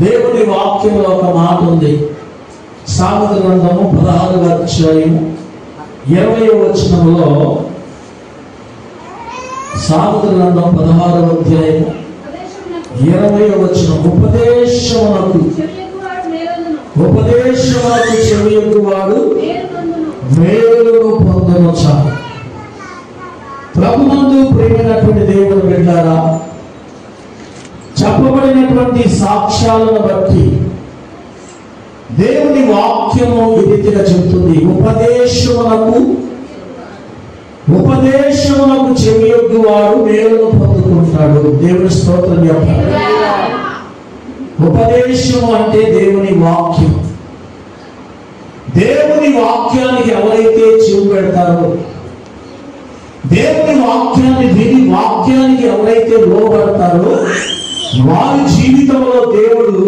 దేవుని వాక్యంలో ఒక మాట ఉంది. సామెత గ్రంథము 16వ అధ్యాయము 20వ వచనంలో, సామెత గ్రంథం 16వ అధ్యాయము 20వ వచనం, ఉపదేశమునకు చెవియొగ్గువాడు మేలును పొందును. చాలు. ప్రభునందు ప్రియమైనటువంటి దేవుని బిడ్డలారా, చెప్పబడినటువంటి సాక్ష్యాలను బట్టి దేవుని వాక్యము ఈ రీతిగా చెబుతుంది. ఉపదేశమునకు చెవియొగ్గువాడు మేలును పొందుకుంటాడు. దేవుని స్తోత్రం చెప్పాలి. ఉపదేశము అంటే దేవుని వాక్యం. దేవుని వాక్యానికి ఎవరైతే చెవి పెడతారో, దేవుని వాక్యాన్ని విని వాక్యానికి ఎవరైతే లోబడతారో, వారి జీవితంలో దేవుడు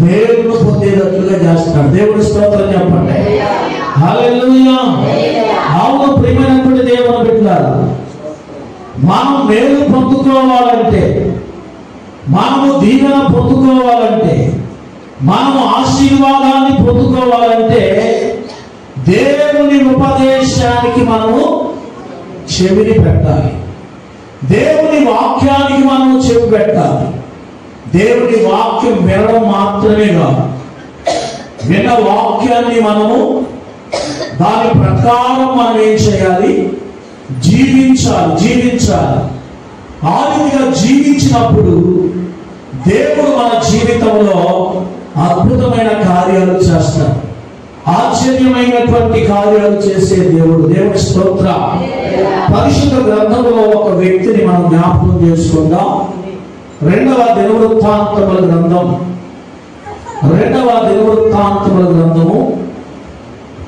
మేలును పొందేటట్లుగా చేస్తాడు. దేవుని స్తోత్రం చెప్పండి. హల్లెలూయా. అవును ప్రియమైనటువంటి దేవుని బిడ్డలారా, మనం మేలు పొందుకోవాలంటే, మనము దీవెన పొందుకోవాలంటే, మనము ఆశీర్వాదాన్ని పొందుకోవాలంటే దేవుని ఉపదేశానికి మనము చెవిని పెట్టాలి. దేవుని వాక్యానికి మనము చెవి పెట్టాలి. దేవుని వాక్యం వినడం మాత్రమే కాదు, విన్న వాక్యాన్ని మనము దాని ప్రకారం మనం ఏం చేయాలి? జీవించాలి. ఆ రీతిగా జీవించినప్పుడు దేవుడు మన జీవితంలో అద్భుతమైన కార్యాలు చేస్తాడు. ఆశ్చర్యమైనటువంటి కార్యాలు చేసే దేవుడు. దేవుని స్తోత్రం. పరిశుద్ధ గ్రంథంలో ఒక వ్యక్తిని మనం జ్ఞాపకం చేసుకుందాం. 2వ దినవృత్తాంతముల గ్రంథము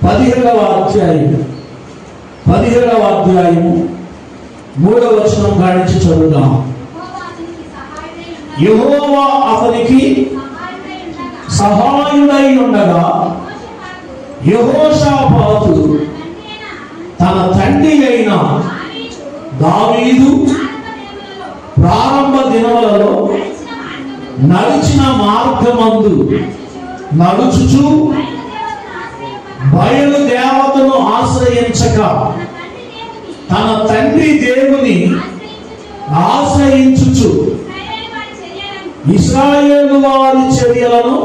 17వ అధ్యాయము 3వ వచనం కానించి చదువుదాం. యెహోవా అతనికి సహాయుడై ఉండగా యెహోషాపాతు తన తండ్రి అయిన దావీదు ప్రారంభ దినములలో నడిచిన మార్గమందు నడుచుచు బయలు దేవతను ఆశ్రయించక తన తండ్రి దేవుని ఆశ్రయించుచు ఇశ్రాయేలు వారి చర్యలను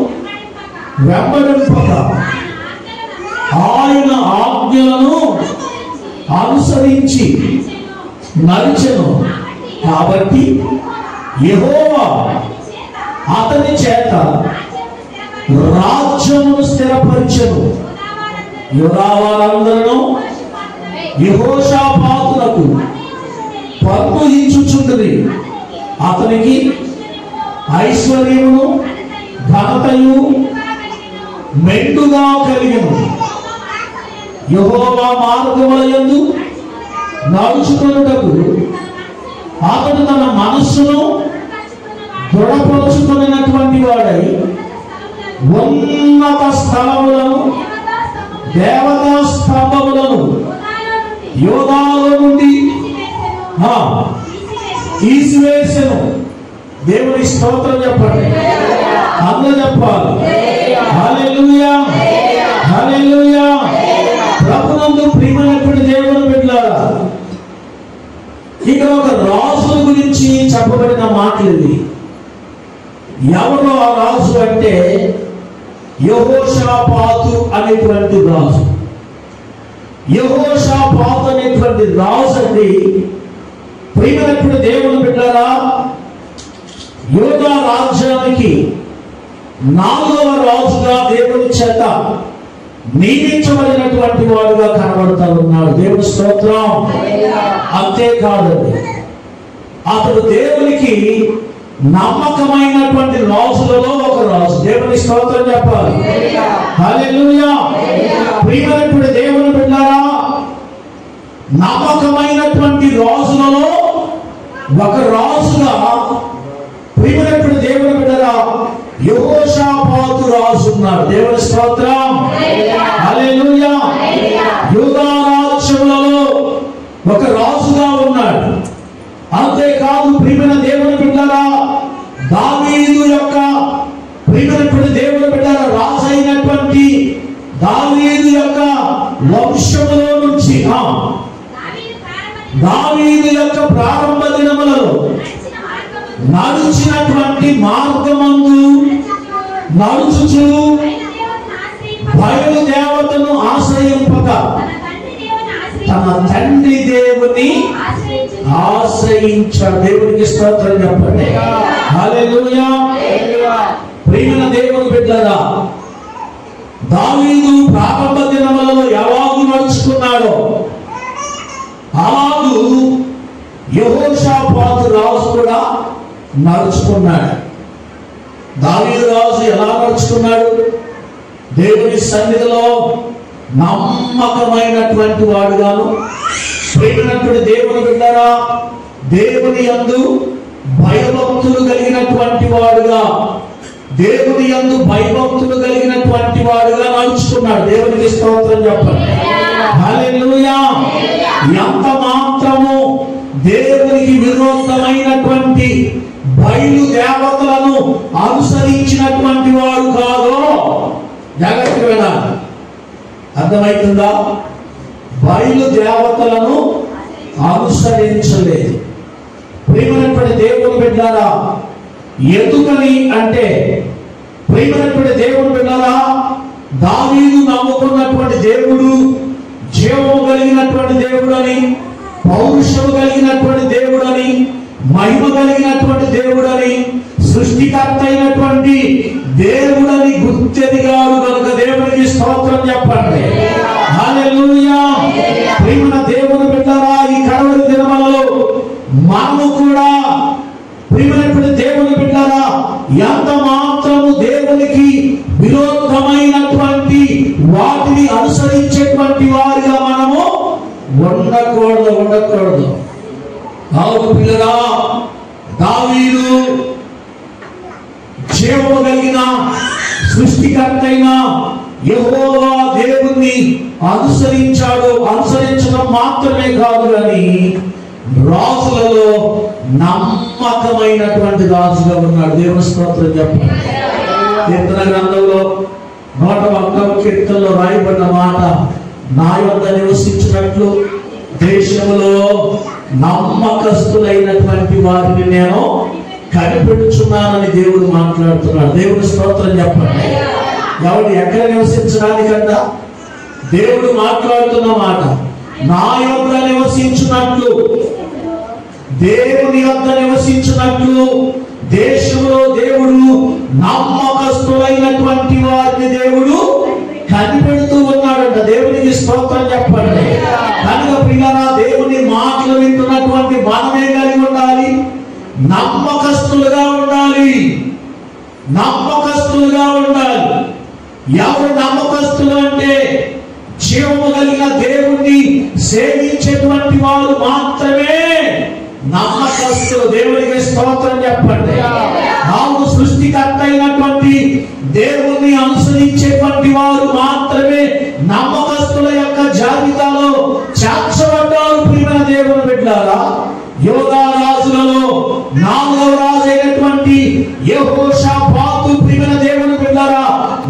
వెంబడింపక ఆయన ఆజ్ఞలను అనుసరించి నడిచెను. కాబట్టి యెహోవా అతని చేత రాజ్యమును స్థిరపరిచెను. యూదా వారందరూ యెహోషాపాతునకు పన్ను ఇచ్చుచుండిరి. అతనికి ఐశ్వర్యమును ఘనతయు మెండుగా కలిగెను. యెహోవా మార్గములయందు నడుచుకొనుటకు అతడు తన మనస్సును దృఢపరుచుకున్నటువంటి వాడై ఉన్నత స్థలములను దేవతా స్తంభములను యోధాలో నుండి తీసివేసెను. దేవుని స్తోత్రం చెప్పండి. అందరూ చెప్పాలి. హల్లెలూయా, హల్లెలూయా. ప్రభునందు ప్రియమైనటువంటి దేవుని బిడ్డలారా, ఇక్కడ ఒక రాజు గురించి చెప్పబడిన మాటలు ఇది. ఎవరు ఆ రాజు అంటే యెహోషాపాతు అనేటువంటి రాజు. యెహోషాపాతు అనేటువంటి రాజు అండి. ప్రియమైనటువంటి దేవుని బిడ్డలారా, యూదా రాజ్యానికి 4వ రాజుగా దేవుని చేత నియమించబడినటువంటి వాడుగా కనబడతా ఉన్నాడు. దేవుని స్తోత్రం. అంతేకాదండి, అతడు దేవునికి నమ్మకమైనటువంటి రాజులలో ఒక రాజు. దేవుని స్తోత్రం చెప్పాలి. హల్లెలూయా. ప్రియమైనటువంటి దేవుని బిడ్డలారా, నమ్మకమైనటువంటి రాజులలో ఒక రాజుగా ప్రియమైనటువంటి దేవుని బిడ్డలారా యెహోషాపాతు రాజు ఉన్నాడు. దేవుని స్తోత్రం. హల్లెలూయా. యూదా రాజ్యములలో ఒక రాజుగా ఉన్నాడు. అంతేకాదు ప్రియమైన దేవుని బిడ్డలారా, దావీదు యొక్క నడుచుచు బయలు దేవతను ఆశ్రయింపక తన తండ్రి దేవుని ఆశ్రయించాడు. దేవునికి స్తోత్రం చెప్పండి. హల్లెలూయా. ప్రియమైన దేవుని బిడ్డలారా, దావీదు ప్రారంభ దినములలో ఎలాగూ నడుచుకున్నాడో అలాగూ యెహోషాపాతు రాజు కూడా నడుచుకున్నాడు. దావీదు రాజు ఎలా నడుచుకున్నాడు? దేవుని సన్నిధిలో నమ్మకమైనటువంటి వాడుగాను, ప్రేమైనటువంటి దేవుని బిడ్డలారా, దేవుని యందు భయభక్తులు కలిగినటువంటి వాడుగా, దేవుని యందు భయభక్తులు కలిగినటువంటి వాడుగా నడుచుకున్నాడు. దేవునికి స్తోత్రం చెప్పండి. హల్లెలూయా. ఎంత మాత్రము దేవునికి విరోధమైనటువంటి బయలు దేవతలను అనుసరించినటువంటి వాడు కాదో జాగ్రత్తగా వినాలి. అర్థమవుతుందా? బయలు దేవతలను అనుసరించలేదు. ప్రియమైనటువంటి దేవుని బిడ్డలారా, ఎందుకని అంటే ప్రియమైనటువంటి దేవుని బిడ్డలారా, దావీదు నమ్ముకున్నటువంటి దేవుడు జీవము కలిగినటువంటి దేవుడని, పౌరుషము కలిగినటువంటి దేవుడని, మహిమ కలిగినటువంటి దేవుడని, సృష్టికర్త అయినటువంటి దేవుడని గుర్తెరిగాడు కనుక దేవునికి స్తోత్రం చెప్పండి. హల్లెలూయా. ప్రియమైన దేవుని బిడ్డలారా, ఈ కడవరి దినములలో మనము కూడా ప్రియమైనటువంటి దేవుని బిడ్డలారా, ఎంత మాత్రము దేవునికి విరోధమైనటువంటి వాటిని అనుసరించేటువంటి వారిగా మనము ఉండకూడదు. అవును పిల్లరా, దావీదు జీవము కలిగిన సృష్టికర్త అయిన యెహోవా దేవుణ్ణి అనుసరించాడు. అనుసరించడం మాత్రమే కాదు కానీ రాజులలో నమ్మకమైనటువంటి రాజుగా ఉన్నాడు. దేవుని స్తోత్రం చెప్పండి. కీర్తన గ్రంథంలో 101వ కీర్తనలో రాయబడిన మాట, నా యొద్ద నివసించినట్లు దేశంలో నమ్మకస్తులైనటువంటి వారిని నేను కనిపెడుచున్నానని దేవుడు మాట్లాడుతున్నాడు. దేవుని స్తోత్రం చెప్పండి. ఎవరు ఎక్కడ నివసించడానికంట దేవుడు మాట్లాడుతున్న మాట, నా యొద్ద నివసించినట్లు, దేవుని యొద్ద నివసించినట్లు దేశంలో దేవుడు నమ్మకస్తులైనటువంటి వారిని దేవుడు కనిపెడుతూ ఉన్నాడంట. దేవునికి స్తోత్రం చెప్పండి. కనుక ప్రియులారా, దేవుని మాటలు వింటున్నటువంటి మనమే కలిగి ఉండాలి, నమ్మకస్తులుగా ఉండాలి. నమ్మకస్తులుగా ఉండాలి. ఎవరు నమ్మకస్తులు అంటే జీవము కలిగిన దేవుణ్ణి సేవించేటువంటి వారు మాత్రమే నమ్మకస్తులు. దేవునికి స్తోత్రం చెప్పండి. అవును, సృష్టికర్త అయినటువంటి దేవుణ్ణి అనుసరించేటువంటి వారు మాత్రమే నమ్మకస్తుల యొక్క జాబితాలో చేర్చబడ్డారు. ప్రియమైన దేవుని బిడ్డలారా, యోధా రాజులలో 4వ రాజు అయినటువంటి యెహోషాపాతు ప్రియమైన దేవుని బిడ్డలారా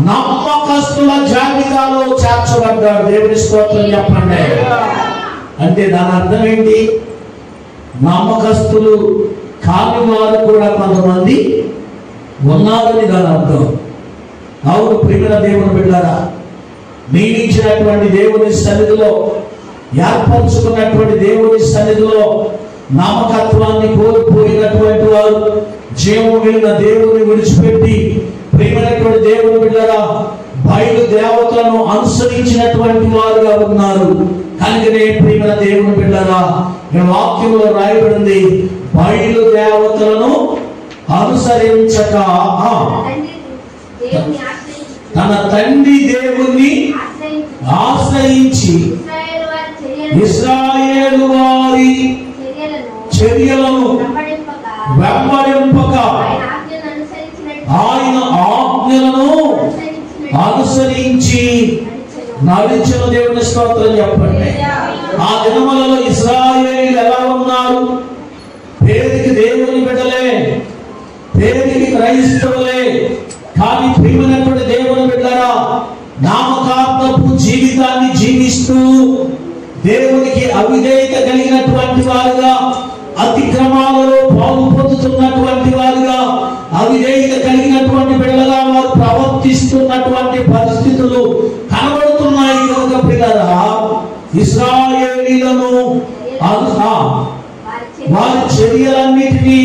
నమ్మకస్తుల జాబితాలో చేర్చబడ్డాడు. దేవుని స్తోత్రం చెప్పండి. అంటే దాని అర్థం ఏంటి? నమ్మకస్తులు కాని వారు కూడా కొంతమంది ఉన్నారని దాని అర్థం. అవును ప్రియమైన దేవుని బిడ్డలారా, నియమించినటువంటి దేవుని సన్నిధిలో, ఏర్పరచుకున్నటువంటి దేవుని సన్నిధిలో నమ్మకత్వాన్ని కోల్పోయినటువంటి వారు, జీవము కలిగిన దేవుని విడిచిపెట్టి ప్రియమైనటువంటి దేవుని బిడ్డలారా బయలు దేవతలను అనుసరించినటువంటి వారుగా ఉన్నారు. కనుకనే ప్రియమైన దేవుని బిడ్డలారా, ఈ వాక్యంలో రాయబడింది, బయలు దేవతలను అనుసరించక తన తండ్రి దేవుని ఆశ్రయించి ఇశ్రాయేలు వారి చర్యలను వెంబడింపక ఆయన ఆజ్ఞలను అనుసరించి నడిచిన. దేవుని స్తోత్రం చెప్పండి. ఆ దినములలో ఇశ్రాయేలీయులు ఎలా ఉన్నారు? పేరుకి దేవుని బిడ్డలే, పేరుకి క్రైస్తవులే, కానీ ప్రియమైనటువంటి దేవుని బిడ్డలారా నామకార్థపు జీవితాన్ని జీవిస్తూ దేవునికి అవిధేయత కలిగినటువంటి వారుగా, అతిక్రమాలలో పాలు పొందుతున్నటువంటి వారుగా, అవిధేయత కలిగినటువంటి బిడ్డలుగా వారు ప్రవర్తిస్తున్నటువంటి పరిస్థితులు కనబడుతున్నాయి కనుక పిల్లరా ఇశ్రాయేలీయులను వారి చర్యలన్నిటినీ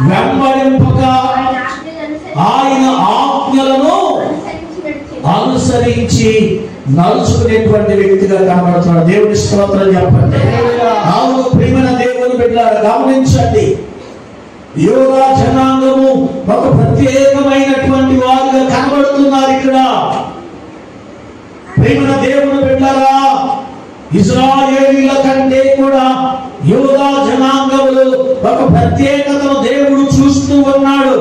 వెంబడింపక ఆయన ఆజ్ఞలను అనుసరించి నడుచుకునేటువంటి వ్యక్తిగా కనబడుతున్నాడు. దేవుని స్తోత్రం చెప్పండి. అవును ప్రియమైన దేవుని బిడ్డలారా గమనించండి, యోగా జనాంగము ఒక ప్రత్యేకమైనటువంటి వారిగా కనబడుతున్నారు ఇక్కడ. ప్రియమైన దేవుని బిడ్డలారా ఇశ్రాయేలీయుల కంటే కూడా యోగా జనాంగములు ఒక ప్రత్యేకతను దేవుడు చూస్తూ ఉన్నాడు.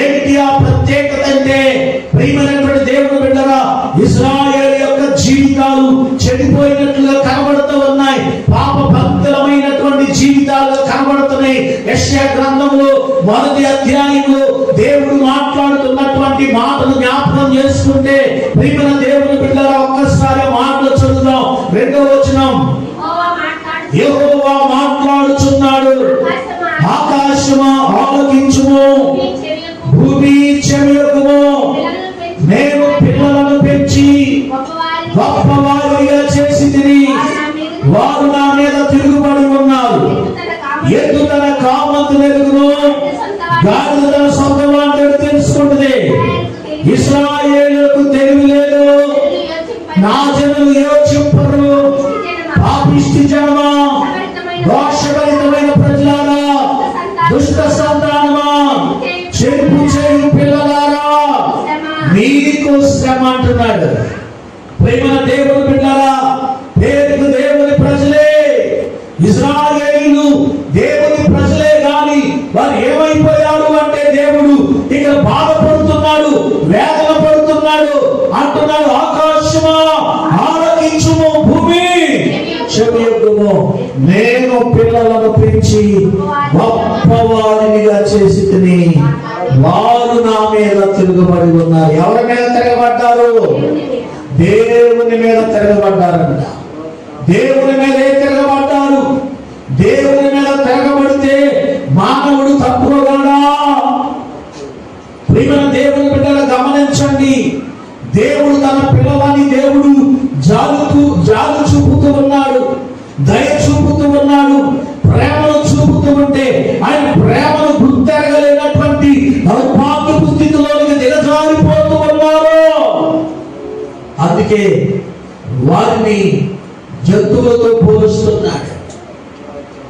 ఏంటి ఆ ప్రత్యేకత అంటే ప్రియమైనటువంటి దేవుని బిడ్డలారా ఇశ్రాయేలు యొక్క జీవితాలు చెడిపోయినట్లుగా కనబడుతూ ఉన్నాయి, పాప భక్తులమైనటువంటి జీవితాలుగా కనబడుతున్నాయి. యెషయా గ్రంథంలో 1వ అధ్యాయంలో దేవుడు మాట్లాడుతున్నటువంటి మాటలు జ్ఞాపకం చేసుకుంటే ప్రియమైన దేవుని బిడ్డలారా ఒక్కసారి మాటలు చదువుదాం. 2వ వచనం, యెహోవా మాట్లాడుచున్నాడు, ఆకాశమా ఆలకించుము, భూమి చెవియొగ్గుము, నేను పిల్లలను పెంచి గొప్పవారిగా చేసి తిని వారు నా మీద తిరుగుబడి ఉన్నారు. ఎద్దు తన కామంతులు ఎరుగును, గాడిద తన సొంత వాంటెడు తెలుసుకుంటుంది. ఇశ్రాయేలుకు తెలివి లేదు, నా జనులు యోచింపరు. పాపిష్టి జనమా, దోషభరితమైన ప్రజలారా, దుష్ట సంతానమా, చెరుపు చేయు పిల్లలారా, మీకు శ్రమ అంటున్నాడు. ప్రేమ దేవుని బిడ్డలారా పేరుకు దేవుని ప్రజలే ఇశ్రాయేలీయులు దేవుని ప్రజలే గాని వారు ఏమైపోయారు అంటే దేవుడు ఇక్కడ బాధపడుతున్నాడు, వేదన పడుతున్నాడు అంటున్నాడు. ఆకాశమా ఆలకించుము, భూమి చెవియొగ్గుము, నేను పిల్లలను పెంచి గొప్పవారినిగా చేసి తిని వారు నా మీద తిరుగుబడి ఉన్నారు. ఎవరి మీద తిరగబడ్డారు? దేవుని మీద తిరగబడ్డారంట. దేవుని మీద తిరగబడ్డారు. దేవుని మీద తిరగబడితే మానవుడు తప్పుకోగలడా? ప్రియమైన దేవుని బిడ్డలు గమనించండి, దేవుడు తన పిల్లలని దేవుడు జాలి చూపుతూ ఉన్నాడు, దయ చూపుతూ ఉన్నాడు, ప్రేమను చూపుతూ ఉంటే ఆయన ప్రేమను గుర్తెరగలేనటువంటి దౌర్భాగ్యపు స్థితిలోనికి దిగజారిపోతూ ఉన్నారు. అందుకే వారిని జంతువులతో పోలుస్తున్నాడు.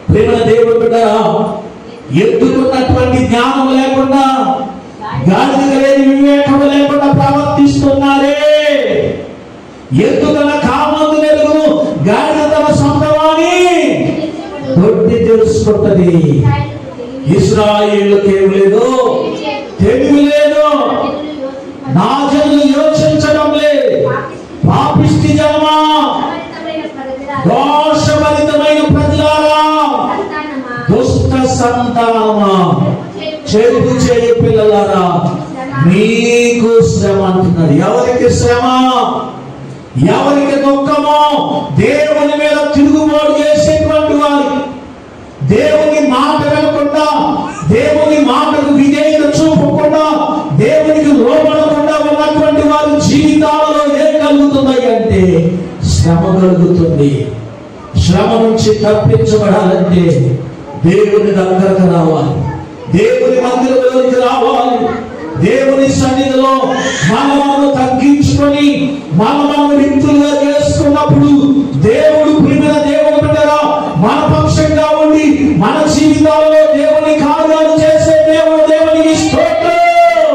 ప్రియమైన దేవుడు బిడ్డ ఎత్తుకున్నటువంటి జ్ఞానం లేకుండా, గాడిద లేని వివేకం లేకుండా ప్రవర్తిస్తున్నారే. ఎద్దు తన కామందు నెరుగును, గాడిద తన సొంతవాణి దొడ్డి తెలుసుకుంటది. ఇశ్రాయేలుకి ఏమి లేదు, తెలివి లేదు, నా జనులు యోచించడం లేదు. పాపిష్టి జనమా, దోషభరితమైన ప్రజలారా, దుష్ట సంతానమా, చెరుపు చేయు పిల్లలారా, మీకు శ్రమ అంటున్నాడు. ఎవరికి శ్రమ? ఎవరికి దుఃఖమో? దేవుని మీద తిరుగుబాటు చేసేటువంటి వారు, దేవుని మాట వినకుండా, దేవుని మాటకు విధేయత చూపకుండా, దేవునికి లోబడకుండా ఉన్నటువంటి వారి జీవితాలలో ఏం కలుగుతున్నాయి అంటే శ్రమ కలుగుతుంది. శ్రమ నుంచి తప్పించబడాలంటే దేవుని దగ్గరకు రావాలి, దేవుని మందిరంలోకి రావాలి. దేవుని సన్నిధిలో మనము తగ్గించుకొని మనము రిక్తులుగా చేసుకున్నప్పుడు దేవుడు ప్రియమైన దేవుని బిడ్డరా మన పక్షంగా ఉండి మన జీవితాల్లో దేవుని కార్యాలు చేసే దేవుడు దేవునికి స్తోత్రం.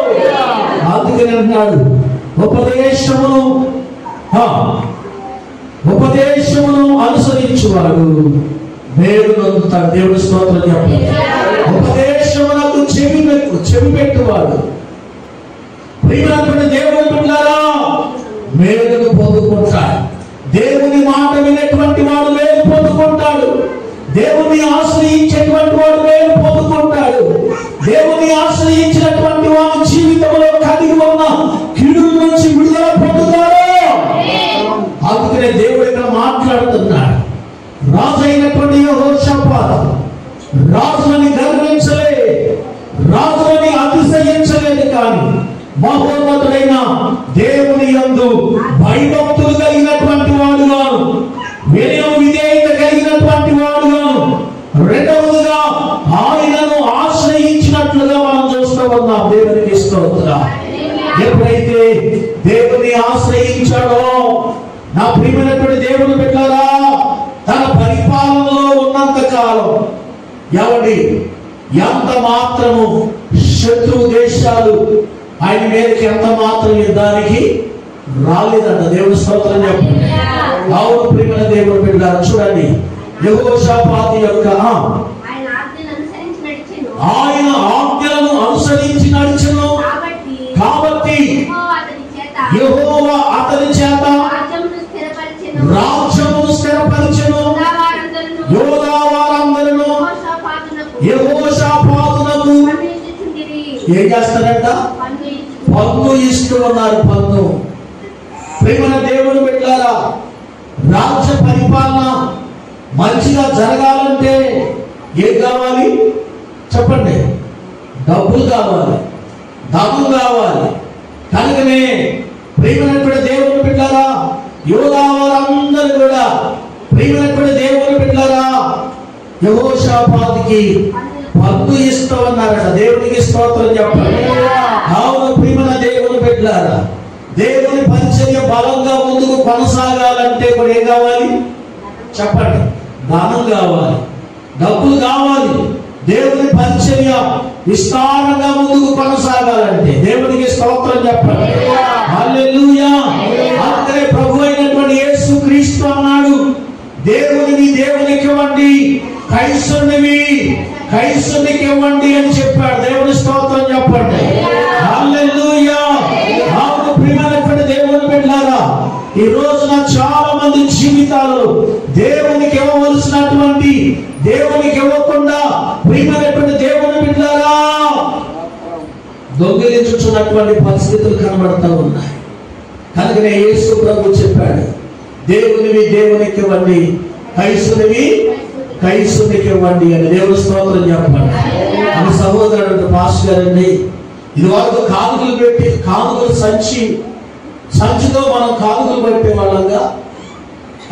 అందుకని అంటున్నాడు, ఉపదేశమును అనుసరించువాడు మేలు నొందుతాడు. దేవుని స్తోత్రం చెప్పండి. ఉపదేశమునకు చెవి పెట్టువాడు ప్రియమైనటువంటి దేవుని బిడ్డలారా మేలును పొందుకుంటాడు. దేవుని మాట వినేటువంటి వాడు మేలు పొందుకుంటాడు. దేవుని ఆశ్రయించేటువంటి వాడు మేలు పొందుకుంటాడు. దేవుని ఆశ్రయించినటువంటి వాడి జీవితంలో కలిగి ఉన్న కీడుల నుంచి విడుదల పొందుతాడు. అందుకనే దేవుడు ఇక్కడ మాట్లాడుతున్నాడు. రాజు అయినటువంటి యెహోషాపాతు రాజుని గర్వించలే, రాజుని మహోన్నతుడైన దేవుని యందు భయభక్తులు కలిగినటువంటి వాడుగాను, వినయం విధేయత కలిగినటువంటి వాడుగాను, రెండవదిగా ఆయనను ఆశ్రయించినట్లుగా మనం చూస్తూ ఉన్నాం. దేవునికి స్తోత్రం. ఎప్పుడైతే దేవుని ఆశ్రయించాడో నా ప్రియమైనటువంటి దేవుని బిడ్డలారా, తన పరిపాలనలో ఉన్నంత కాలం ఎవడి ఎంత మాత్రము శత్రు దేశాలు ఆయన మీదకి ఎంత మాత్రం యుద్ధానికి రాలేదంట. దేవుని స్తోత్రం చెప్పండి. అవును ప్రియమైన దేవుని బిడ్డలారా, చూడండి యెహోషాపాతు యొక్క ఆయన ఆజ్ఞలను అనుసరించి నడిచెను కాబట్టి యెహోవా అతని చేత రాజ్యమును స్థిరపరిచెను. యూదా వారందరూ యెహోషాపాతునకు ఏం చేస్తారంట? పన్ను ఇస్తూ ఉన్నారు. పన్ను. ప్రియమైన దేవుని బిడ్డలారా, రాజ్య పరిపాలన మంచిగా జరగాలంటే ఏం కావాలి చెప్పండి? డబ్బులు కావాలి, ధనం కావాలి. కనుకనే ప్రియమైనటువంటి దేవుని బిడ్డలారా, యూదా వారందరూ కూడా ప్రియమైనటువంటి దేవుని బిడ్డలారా యెహోషాపాతుకి పన్ను ఇస్తూ ఉన్నారట. దేవునికి స్తోత్రం చెప్పండి. అవును ప్రియమైన దేవుని బిడ్డలారా, దేవుని పరిచర్య బలంగా ముందుకు కొనసాగాలంటే కూడా ఏం కావాలి చెప్పండి? ధనం కావాలి, డబ్బులు కావాలి. దేవుని పరిచర్య విస్తారంగా ముందుకు కొనసాగాలంటే దేవునికి స్తోత్రం చెప్పండి. హల్లెలూయా. అందుకే ప్రభు అయినటువంటి యేసు క్రీస్తు అన్నాడు, దేవునివి దేవునికి ఇవ్వండి, కైసరునివి కైసరునికి ఇవ్వండి అని చెప్పాడు. దేవుని స్తోత్రం చెప్పండి. హల్లెలూయా. అవును ప్రియమైనటువంటి దేవుని బిడ్డలారా, ఈ రోజున చాలా మంది జీవితాలలో దేవునికి ఇవ్వవలసినటువంటి దేవునికి ఇవ్వకుండా ప్రియమైనటువంటి దేవుని బిడ్డలారా దొంగిలించుచున్నటువంటి పరిస్థితులు కనబడతా ఉన్నాయి. కనుకనే యేసు ప్రభు చెప్పాడు, దేవునివి దేవునికి ఇవ్వండి, కైసునివి కైసునికి ఇవ్వండి అని. దేవుని స్తోత్రం చెప్పండి. అని సహోదరుడు పాస్టర్ గారండి, ఇది వరకు కానుకలు పెట్టి కానుకలు సంచితో మనం కానుకలు పెట్టే వాళ్ళంగా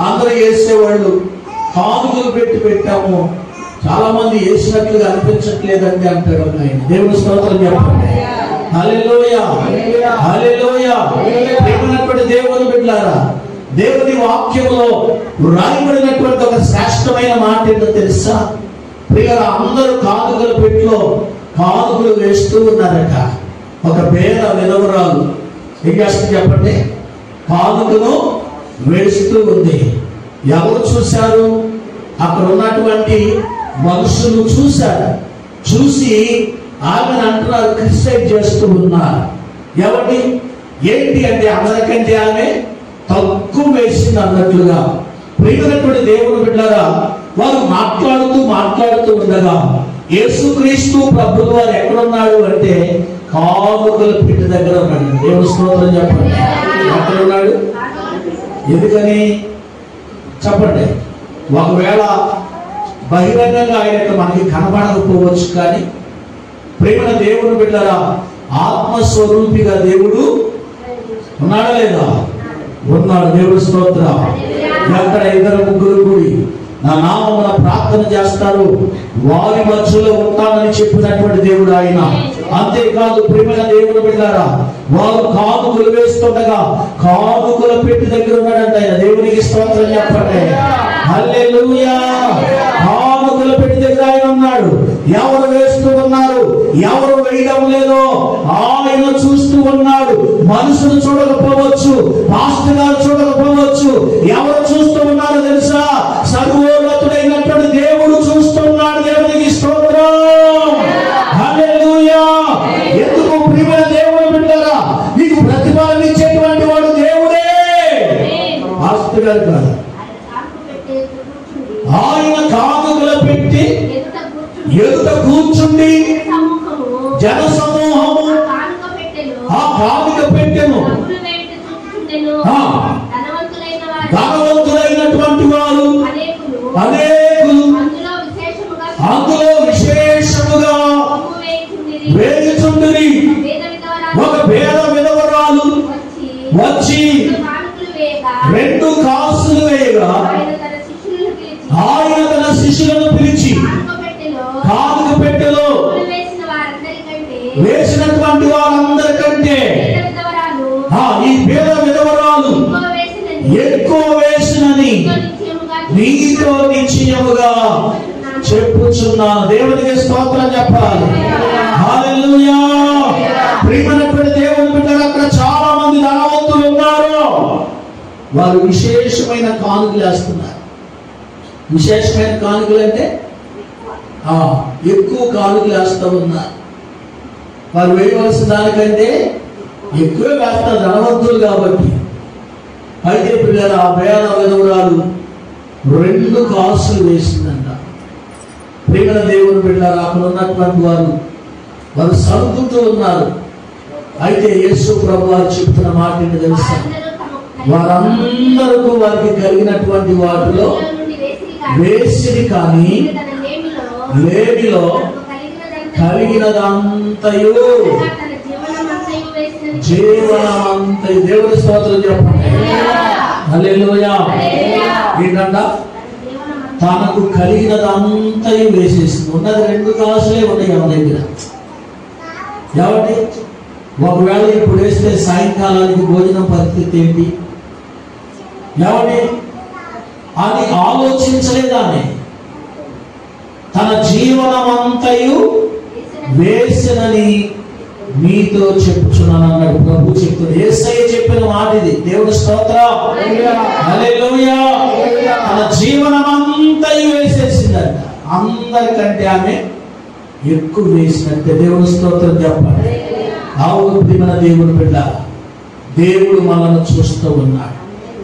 అందరూ వేసేవాళ్ళు. కానుకలు పెట్టాము, చాలా మంది వేసినట్లుగా అనిపించట్లేదండి అంటాడు ఆయన. దేవుని స్తోత్రం చెప్పండి. హల్లెలూయా, హల్లెలూయా. ప్రియమైనటువంటి దేవుని బిడ్డలారా, దేవుని వాక్యంలో రాయబడినటువంటి ఒక శ్రేష్టమైన మాట ఏంటో తెలుసా? ప్రియులారా, అందరూ కానుకల పెట్టిలో కానుకలు వేస్తూ ఉన్నారట. ఒక పేద విధవరాలు ఏం చేస్తుంది చెప్పండి? కానుకను వేస్తూ ఉంది. ఎవరు చూశారు? అక్కడ ఉన్నటువంటి మనుషులు చూశారు. చూసి ఆమెను అంటున్నారు, క్రిటిసైజ్ చేస్తూ ఉన్నారు. ఎవరి ఏంటి అంటే అందరికంటే ఆమె తక్కువ వేసింది అన్నట్లుగా. ప్రియమైనటువంటి దేవుని బిడ్డలారా, వారు మాట్లాడుతూ ఉండగా యేసుక్రీస్తు ప్రభువు వారు ఎక్కడున్నాడు అంటే కానుకల పెట్టి దగ్గర ఉన్నాడు. దేవుని స్తోత్రం చెప్పండి. ఎక్కడ ఉన్నాడు? ఎందుకని చెప్పండి? ఒకవేళ బహిరంగంగా ఆయన మనకి కనబడకపోవచ్చు, కానీ ప్రేమ దేవుని బిడ్డలారా, ఆత్మస్వరూపిగా దేవుడు ఉన్నాడా లేదా? ఉన్నాడు. దేవుని స్తోత్రం. ఎక్కడ ఇద్దరు ముగ్గురు కూడి నా నామమున ప్రార్థన చేస్తారు, వారి మధ్యలో ఉంటానని చెప్పినటువంటి దేవుడు ఆయన. అంతేకాదు ప్రియమైన దేవుని బిడ్డలారా, వారు కానుకలు వేస్తుండగా కానుకల పెట్టి దగ్గర ఉన్నాడంట ఆయన. దేవునికి స్తోత్రం చెప్పండి. హల్లెలూయా. కానుకల పెట్టి దగ్గర ఆయన ఉన్నాడు. ఎవరు వేస్తూ ఉన్నారు, ఎవరు వేయడం లేదో ఆయన చూస్తూ ఉన్నాడు. మనుషులు చూడకపోవచ్చు, పాస్టర్ గారు చూడకపోవచ్చు, ఎవరు చూస్తూ ఉన్నారో తెలుసా? సర్వోన్నతుడైనటువంటి దేవుడు చూస్తున్నాడు. దేవునికి స్తోత్రం. హల్లెలూయా. ఎందుకు ప్రియమైన దేవుని బిడ్డలారా, నీకు ప్రతిఫలం ఇచ్చేటువంటి వాడు దేవుడే, పాస్టర్ గారు కాదు. ఆయన కానుకలు పెట్టి ఎదుట కూర్చుండి జన సమూహము ఆ కానుక పెట్టెను. ధనవంతులైనటువంటి వారు వచ్చి 2 కాసులు వేయగా ఆయన తన శిష్యులను పిలిచి కానుక పెట్టెలో వేసినటువంటి వారందరికంటే ఈ పేద విధవరాలు ఎక్కువ వేసినని నీతో నిశ్చయముగా చెప్పుచున్నాను. దేవునికి స్తోత్రం చెప్పాలి. హల్లెలూయా. ప్రియమైనటువంటి దేవుని బిడ్డలు, అక్కడ చాలా మంది ధనవంతులు ఉన్నారు. వారు విశేషమైన కానుకలు వేస్తున్నారు. విశేషమైన కానుకలు అంటే ఎక్కువ కానుకలు వేస్తూ ఉన్నారు. వారు వేయవలసిన దానికంటే ఎక్కువ వేస్తారు, ధనవంతులు కాబట్టి. అయితే పిల్లలు, ఆ పేద విధవరాలు 2 కాసులు వేసిందంట. ప్రియమైన దేవుని బిడ్డలారా, అక్కడ ఉన్నటువంటి వారు సర్దుతూ ఉన్నారు. అయితే యేసు ప్రభు వారు చెప్తున్న మాట ఏంటో తెలుసా? వారందరూ వారికి కలిగినటువంటి వాటిలో వేసిరి, కానీ లేమిలో కలిగినదంతయు జీవనమంతయు. దేవుని స్తోత్రం చెప్పండి. హల్లెలూయా. ఏంటంట? తనకు కలిగినదంతయు వేసేసింది. ఉన్నది 2 కాసులే ఉన్నాయి ఆమె దగ్గర. కాబట్టి ఒకవేళ ఇప్పుడు వేస్తే సాయంకాలానికి భోజనం పరిస్థితి ఏంటి? కాబట్టి అది ఆలోచించలేదామె. తన జీవనమంతయు వేసినని మీతో చెప్పుచున్నాను అన్నాడు ప్రభు. చెప్తుంది, యేసయ్య చెప్పిన మాట ఇది. దేవుని స్తోత్రం. హల్లెలూయా. తన జీవనమంతయు వేసేసిందంట. అందరికంటే ఆమె ఎక్కువ వేసినట్టే. దేవుని స్తోత్రం చెప్పాలి. అవును ప్రియమైన దేవుని బిడ్డ, దేవుడు మనల్ని చూస్తూ ఉన్నాడు.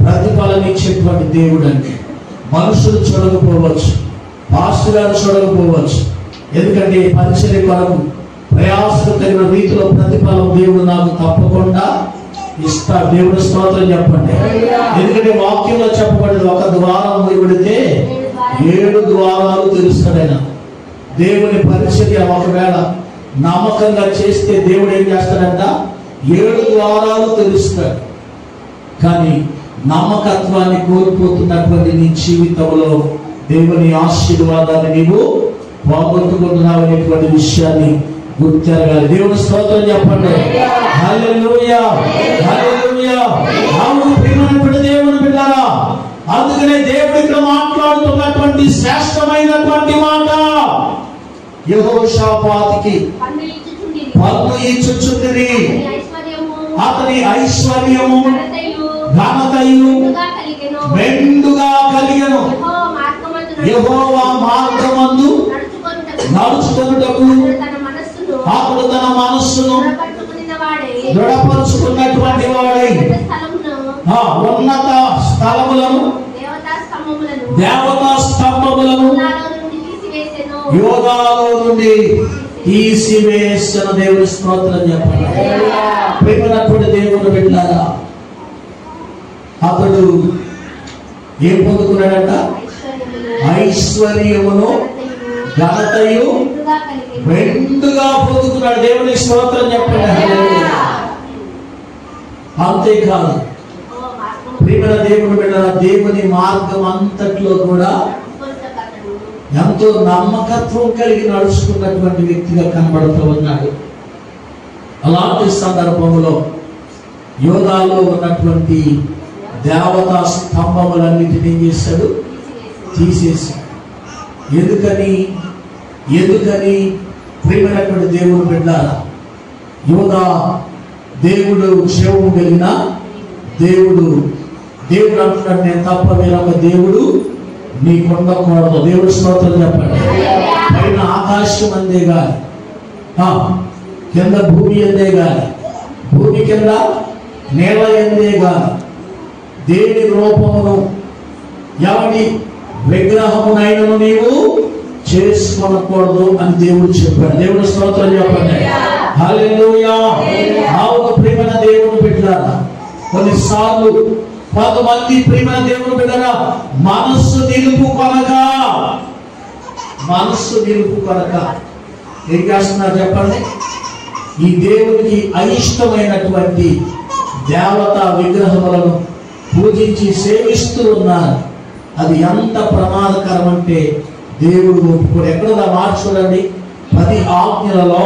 ప్రతిఫలం ఇచ్చేటువంటి దేవుడు అంటే మనుషులు చూడకపోవచ్చు, పాస్టర్ గారు చూడకపోవచ్చు. ఎందుకంటే పరిచర్య కొరకు ప్రయాసం తగిన రీతిలో ప్రతిఫలం దేవుడు నాకు తప్పకుండా ఇస్తాడు. దేవుడు స్తోత్రం చెప్పండి. ఎందుకంటే వాక్యంలో చెప్పబడింది, 1 ద్వారం మూయబడితే 7 ద్వారాలు తెరుస్తాడైన. దేవుని పరిచర్య ఒకవేళ నమ్మకంగా చేస్తే దేవుడు ఏం చేస్తాడంట? 7 ద్వారాలు తెరుస్తాడు. కానీ నమ్మకత్వాన్ని కోల్పోతున్నటువంటి నీ జీవితంలో దేవుని ఆశీర్వాదాన్ని నీవు పోగొట్టుకుంటున్నావు అనేటువంటి విషయాన్ని గుర్తెరగాలి. దేవుని స్తోత్రం చెప్పండి. హల్లెలూయా. హల్లెలూయా. అవును ప్రియమైనటువంటి దేవుని బిడ్డలారా, అందుకనే దేవుడు ఇక్కడ మాట్లాడుతున్నటువంటి శ్రేష్టమైనటువంటి మాట, యెహోషాపాతుకి పన్ను ఇచ్చుచుండిరి, అతని ఐశ్వర్యము ఘనతయు మెండుగా కలిగెను. యెహోవా మార్గమందు నడుచుకొనుటకు అతడు తన మనస్సును దృఢపరుచుకున్నటువంటి వాడై ఉన్నత స్థలములను దేవతా స్తంభములను యోధాలో నుండి తీసివేసిన. దేవుని స్తోత్రం చెప్పండి. ప్రియమైనటువంటి దేవుని బిడ్డలారా, అతడు ఏం పొందుకున్నాడంట? ఐశ్వర్యమును ఘనతయు మెండుగా పొందుకున్నాడు. దేవుని స్తోత్రం చెప్పండి. అంతేకాదు ప్రియమైన దేవుని బిడ్డలారా, దేవుని మార్గం అంతట్లో కూడా ఎంతో నమ్మకత్వం కలిగి నడుచుకున్నటువంటి వ్యక్తిగా కనబడుతూ ఉన్నాడు. అలాంటి సందర్భంలో యోధాలో ఉన్నటువంటి దేవతా స్తంభములన్నిటినీ చేశాడు? తీసేశాడు. ఎందుకని ప్రియమైనటువంటి దేవుని బిడ్డలారా, యోధా దేవుడు క్షేమం కలిగిన దేవుడు అంటున్నాడు, నేను తప్ప వేరొక దేవుడు నీకుండకూడదు. దేవుడి స్తోత్రం చెప్పండి. పైన ఆకాశం అందే గాని, కింద భూమి అందే గాని, భూమి కింద నేల అందే గాని దేని రూపమును ఎవరి విగ్రహమునైనను నీవు చేసుకోనకూడదు అని దేవుడు చెప్పాడు. దేవుడి స్తోత్రం చెప్పండి. హల్లెలూయా. అవును ప్రియమైన దేవుని బిడ్డలారా, కొన్నిసార్లు కొంతమంది ప్రియమైన దేవుని బిడ్డలారా మనస్సు నిలుపుకొనక ఏం చేస్తున్నారు చెప్పండి? ఈ దేవునికి అయిష్టమైనటువంటి దేవతా విగ్రహములను పూజించి సేవిస్తూ ఉన్నారు. అది ఎంత ప్రమాదకరం అంటే దేవుడు ఒప్పుకోడు. ఎక్కడ మాట చూడండి, 10 ఆజ్ఞలలో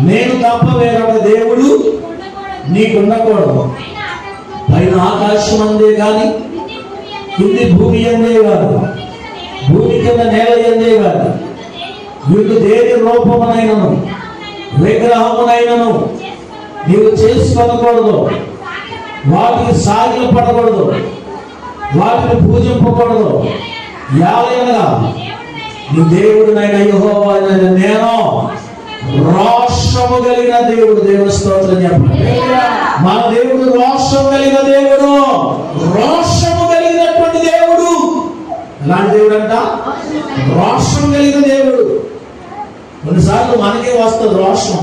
నేను తప్ప వేరొక దేవుడు నీకుండకూడదు. పైన ఆకాశం అందే గాని, కింది భూమి అందే కాదు, భూమి కింద నేల అందే కాదు, వీళ్ళు దేని రూపమునైనను విగ్రహమునైనను నీవు చేసుకొనకూడదు, వాటికి సాగిల పడకూడదు, వాటిని పూజింపకూడదు. యాలయనగా నీ దేవుడినైన యెహోవానైన నేను రోషము కలిగిన దేవుడు. దేవుని స్తోత్రం చెప్పండి. మన దేవుడు రోషము కలిగిన దేవుడు, రోషము కలిగినటువంటి దేవుడు. ఎలాంటి దేవుడు అంట? రోషం కలిగిన దేవుడు. కొన్నిసార్లు మనకే వస్తుంది రోషం,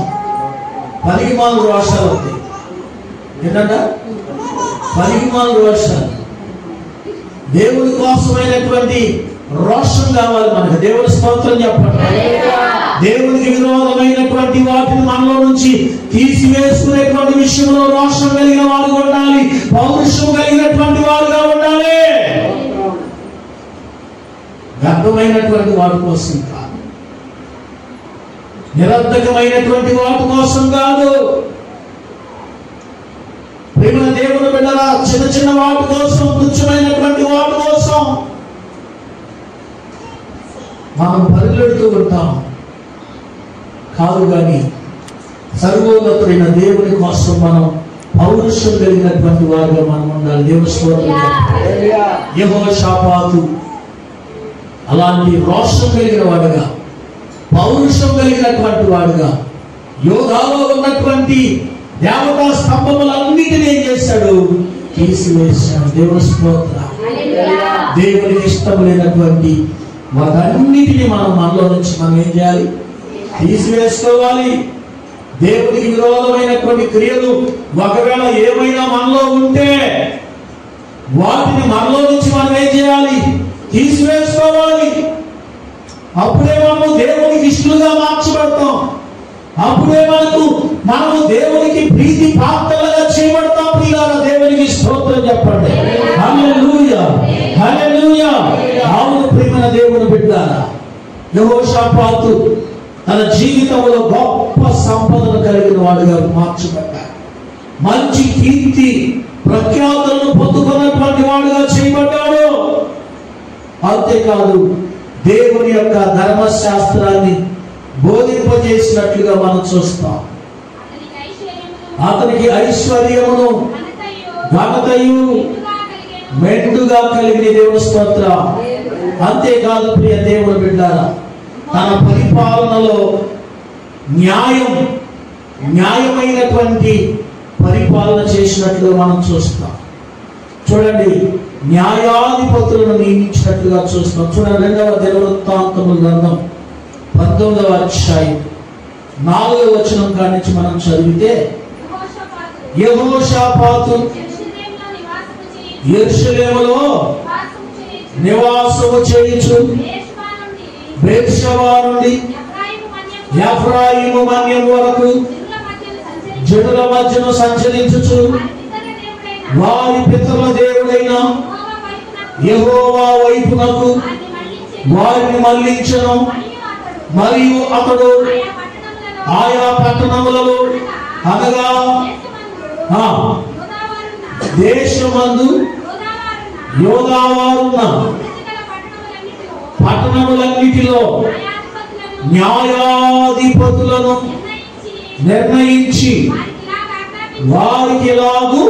10 మాలు రోషాలు వస్తాయి. ఏంటంట? 10 మాలు రోషాలు. దేవుడి కోసమైనటువంటి రోషం కావాలి మనకు. దేవుడి స్తోత్రం చెప్పండి. దేవుడికి విరోధమైనటువంటి వాటిని మనలో నుంచి తీసివేసుకునేటువంటి విషయంలో రోషం కలిగిన వాడుగా ఉండాలి, పౌరుషం కలిగినటువంటి వాడుగా ఉండాలి. వ్యర్థమైనటువంటి వాటి కోసం కాదు, నిరర్ధకమైనటువంటి వాటి కోసం కాదు. ప్రేమ దేవుని బిడ్డలా చిన్న చిన్న వాటి కోసం, తుచ్చమైనటువంటి వాటి కోసం మనం పరిగెడుతూ ఉంటాం కాదు. కానీ సర్వోన్నతుడైన దేవుని కోసం మనం పౌరుషం కలిగినటువంటి వారుగా మనం ఉండాలి. దేవుని స్తోత్రం. యెహోషాపాతు అలాంటి రోషం కలిగిన వాడుగా, పౌరుషం కలిగినటువంటి వాడుగా, యోధాలో ఉన్నటువంటి దేవతా స్తంభములన్నిటినీ ఏం చేశాడు? తీసివేశాడు. దేవుని స్తోత్రం. దేవునికి ఇష్టం లేనటువంటి వాటన్నిటిని మనలో నుంచి మనం ఏం చేయాలి? తీసివేసుకోవాలి. దేవునికి విరోధమైనటువంటి క్రియలు ఒకవేళ ఏమైనా మనలో ఉంటే వాటిని మనలో నుంచి మనం ఏం చేయాలి? తీసివేసుకోవాలి. అప్పుడే మనము దేవునికి ఇష్టలుగా మార్చబడతాం. అప్పుడే మనము దేవునికి ప్రీతి పాత్రలుగా చేయబడతాం. ప్రియులారా, దేవునికి స్తోత్రం చెప్పండి. హల్లెలూయా, హల్లెలూయా. అవును ప్రియమైన దేవుని బిడ్డలారా, యెహోషాపాతు తన జీవితంలో గొప్ప సంపదను కలిగిన వాడుగా మార్చబడ్డాడు. మంచి కీర్తి ప్రఖ్యాతులను పొందుకున్నటువంటి వాడుగా చేయబడ్డాడు. అంతేకాదు, దేవుని యొక్క ధర్మశాస్త్రాన్ని బోధింపజేసినట్లుగా మనం చూస్తాం. అతనికి ఐశ్వర్యమును ఘనతయు మెండుగా కలిగిన దేవుని స్తోత్రం. అంతేకాదు ప్రియ దేవుని బిడ్డలారా, తన పరిపాలనలో న్యాయమైనటువంటి పరిపాలన చేసినట్లుగా మనం చూస్తాం. చూడండి, న్యాయాధిపతులను నియమించినట్లుగా చూస్తాం. చూడండి, 2వ దినవృత్తాంతముల గ్రంథం 19వ అధ్యాయం 4వ వచనం కాడి నుంచి మనం చదివితే, యెహోషాపాతు యెరూషలేములో నివాసము చేయుచు బేర్షెబా నుండి ఎఫ్రాయిము మన్యం వరకు జనుల మధ్యను సంచరించుచు వారి పితరుల దేవుడైన యెహోవా వైపునకు వారిని మళ్లించెను. మరియు అతడు ఆయా పట్టణములలో అనగా దేశమందు యోదావారున్న పట్టణములన్నిటిలో న్యాయాధిపతులను నిర్ణయించి వారికి ఎలాగూ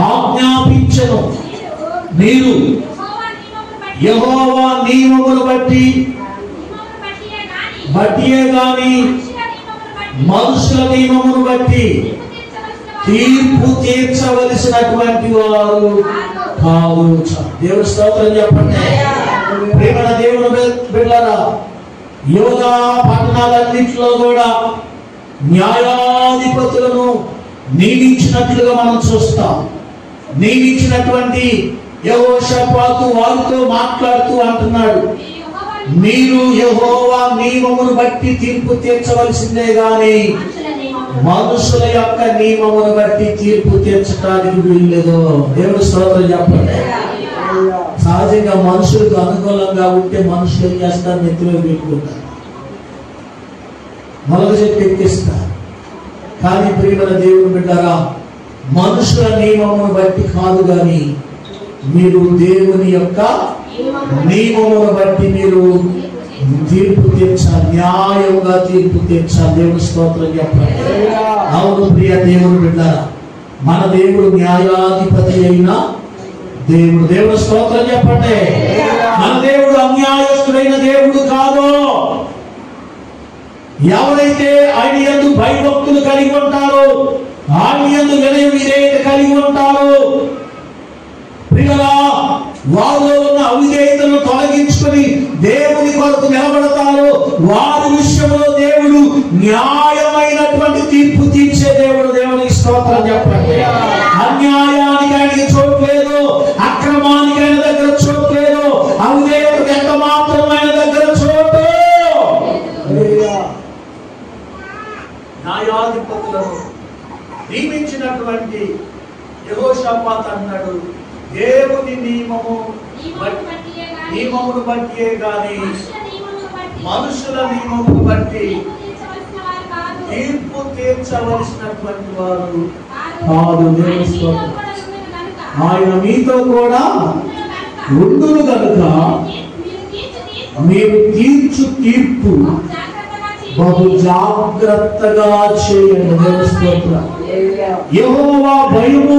ఆజ్ఞాపించెను. మీరు యెహోవా నియమమును బట్టియే గాని మనుషుల నియమమును బట్టి తీర్పు తీర్చవలసినటువంటి వారు కాదు. దేవుని స్తోత్రం చెప్పండి. ప్రేమన దేవుని బిడ్డలారా, యోధా పట్టణాలన్నింటిలో కూడా న్యాయాధిపతులను నియమించినట్లుగా మనం చూస్తాం. నియమించినటువంటి యెహోషాపాతు వారితో మాట్లాడుతూ అంటున్నాడు, మీరు యెహోవా నియమమును బట్టి తీర్పు తీర్చవలసిందే గాని మనుషుల యొక్క నియమమును బట్టి తీర్పు తీర్చడానికి వీల్లేదు. దేవుని స్తోత్రం చెప్పండి. సహజంగా మనుషులకు అనుకూలంగా ఉంటే మనుషులు ఏం చేస్తారు? నెత్తిలో పెట్టుకుంటారు, మొలక చెట్టు ఎక్కిస్తారు. కానీ ప్రియమైన దేవుని బిడ్డలారా, మనుషుల నియమమును బట్టి కాదు, కానీ మీరు దేవుని యొక్క నియమమును బట్టి మీరు తీర్పు తీర్చాలి, న్యాయంగా తీర్పు తీర్చాలి. దేవుని స్తోత్రం చెప్పండి. అవును ప్రియ దేవుని బిడ్డలారా, మన దేవుడు న్యాయాధిపతి అయిన దేవుడు. దేవుని స్తోత్రం చెప్పండి. మన దేవుడు అన్యాయస్తుడైన దేవుడు కాదు. ఎవరైతే ఆయన యందు భయభక్తులు కలిగి ఉంటారో, ఆయన యందు వినయ విధేయత కలిగి ఉంటారో, ప్రియులారా, వారిలో ఉన్న అవిధేయతను తొలగించుకొని దేవుని కొరకు నిలబడతారు. వారి విషయంలో దేవుడు న్యాయమైనటువంటి తీర్పు తీర్చే దేవుడు. దేవునికి స్తోత్రం చెప్పండి. అన్యాయానికి ఆయనకి చోటు లేదు, అక్రమానికి ఆయన దగ్గర చోటు లేదు, అవిధేయతకు ఎంత మాత్రం ఆయన దగ్గర చోటు. న్యాయాధిపతులను నియమించినటువంటి యెహోషాపాతు అన్నాడు, దేవుని నియమమును బట్టియే గాని మనుషుల నియమమును బట్టి తీర్పు తీర్చవలసినటువంటి వారు కాదు. ఆయన మీతో కూడా ఉండును కనుక మీరు తీర్చు తీర్పు బహు జాగ్రత్తగా చేయండి. యెహోవా భయము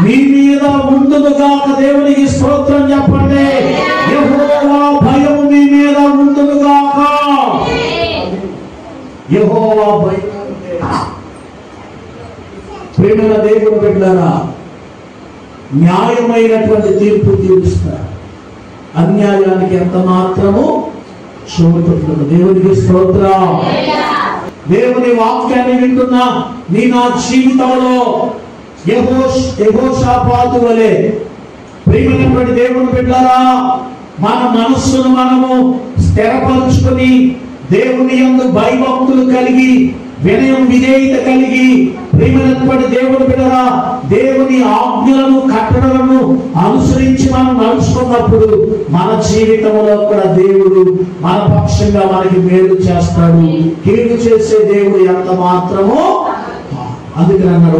మీ మీద ఉండునుగాక. దేవునికి స్తోత్రం చెప్పండి. యెహోవా భయం మీ మీద ఉండునుగాక. యెహోవా భయం. ప్రియమైన దేవుని బిడ్డలారా, న్యాయమైనటువంటి తీర్పు తీరుస్తారు. అన్యాయానికి ఎంత మాత్రము చోటు ఉండదు. దేవునికి స్తోత్రం. దేవుని వాక్యాన్ని వింటున్నా నీ నా జీవితంలో యెహోషాపాతు వలె ప్రియమైనటువంటి దేవుని బిడ్డలారా, మన మనస్సును మనము స్థిరపరుచుకొని దేవుని యందు భయభక్తులు కలిగి వినయం విధేయత కలిగి ప్రియమైనటువంటి దేవుని బిడ్డలారా, దేవుని ఆజ్ఞలను కట్టడలను అనుసరించి మనం నడుచుకున్నప్పుడు మన జీవితంలో కూడా దేవుడు మన పక్షంగా మనకి మేలు చేస్తాడు. కీడు చేసే దేవుడు ఎంత మాత్రమో. అందుకని అన్నాడు,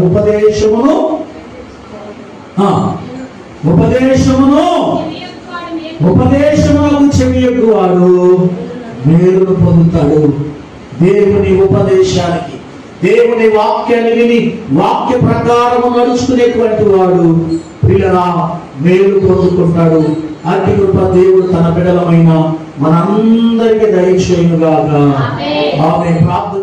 ఉపదేశమునకు చెవియొగ్గువాడు మేలును పొందుతాడు. దేవుని ఉపదేశానికి, దేవుని వాక్యాన్ని విని వాక్య ప్రకారము నడుచుకునేటువంటి వాడు ప్రియులారా మేలు పొందుకుంటాడు. అట్టి కృప దేవుడు తన బిడ్డలమైన మనందరికీ దయచేయునుగాక. ఆమేన్. ప్రార్థన